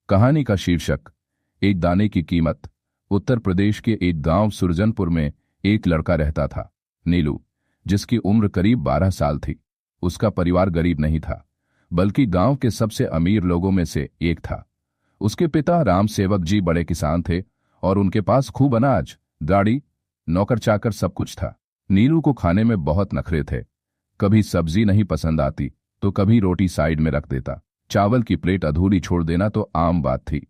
कहानी का शीर्षक एक दाने की कीमत। उत्तर प्रदेश के एक गांव सुरजनपुर में एक लड़का रहता था, नीलू, जिसकी उम्र करीब 12 साल थी। उसका परिवार गरीब नहीं था, बल्कि गांव के सबसे अमीर लोगों में से एक था। उसके पिता राम सेवक जी बड़े किसान थे और उनके पास खूब अनाज, गाड़ी, नौकर चाकर सब कुछ था। नीलू को खाने में बहुत नखरे थे। कभी सब्जी नहीं पसंद आती तो कभी रोटी साइड में रख देता। चावल की प्लेट अधूरी छोड़ देना तो आम बात थी।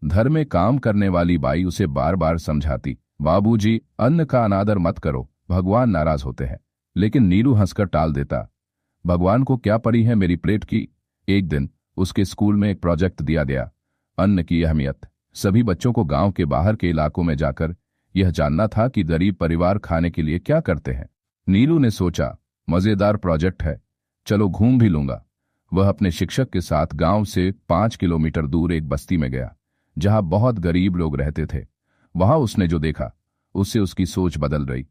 घर में काम करने वाली बाई उसे बार बार समझाती, बाबूजी, अन्न का अनादर मत करो, भगवान नाराज होते हैं। लेकिन नीलू हंसकर टाल देता, भगवान को क्या पड़ी है मेरी प्लेट की। एक दिन उसके स्कूल में एक प्रोजेक्ट दिया गया, अन्न की अहमियत। सभी बच्चों को गांव के बाहर के इलाकों में जाकर यह जानना था कि गरीब परिवार खाने के लिए क्या करते हैं। नीलू ने सोचा, मजेदार प्रोजेक्ट है, चलो घूम भी लूंगा। वह अपने शिक्षक के साथ गांव से 5 किलोमीटर दूर एक बस्ती में गया, जहां बहुत गरीब लोग रहते थे। वहां उसने जो देखा, उससे उसकी सोच बदल गई।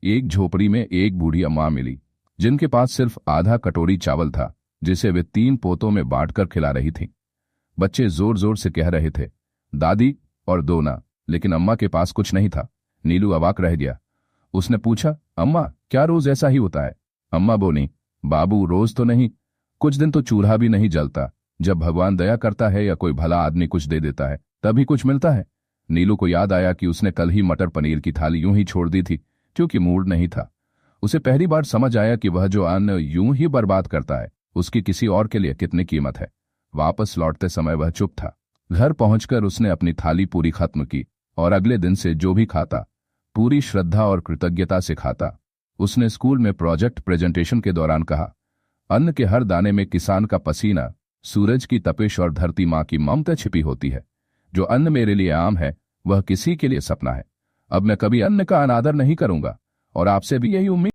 एक झोपड़ी में एक बूढ़ी अम्मा मिली, जिनके पास सिर्फ आधा कटोरी चावल था, जिसे वे 3 पोतों में बांटकर खिला रही थीं। बच्चे जोर जोर से कह रहे थे, दादी और दो ना, लेकिन अम्मा के पास कुछ नहीं था। नीलू अवाक रह गया। उसने पूछा, अम्मा, क्या रोज ऐसा ही होता है? अम्मा बोली, बाबू, रोज तो नहीं, कुछ दिन तो चूल्हा भी नहीं जलता। जब भगवान दया करता है या कोई भला आदमी कुछ दे देता है, तभी कुछ मिलता है। नीलू को याद आया कि उसने कल ही मटर पनीर की थाली यूं ही छोड़ दी थी, क्योंकि मूड नहीं था। उसे पहली बार समझ आया कि वह जो अन्न यूं ही बर्बाद करता है, उसकी किसी और के लिए कितनी कीमत है। वापस लौटते समय वह चुप था। घर पहुंचकर उसने अपनी थाली पूरी खत्म की और अगले दिन से जो भी खाता, पूरी श्रद्धा और कृतज्ञता से खाता। उसने स्कूल में प्रोजेक्ट प्रेजेंटेशन के दौरान कहा, अन्न के हर दाने में किसान का पसीना, सूरज की तपिश और धरती माँ की ममता छिपी होती है। जो अन्न मेरे लिए आम है, वह किसी के लिए सपना है। अब मैं कभी अन्न का अनादर नहीं करूंगा और आपसे भी यही उम्मीद।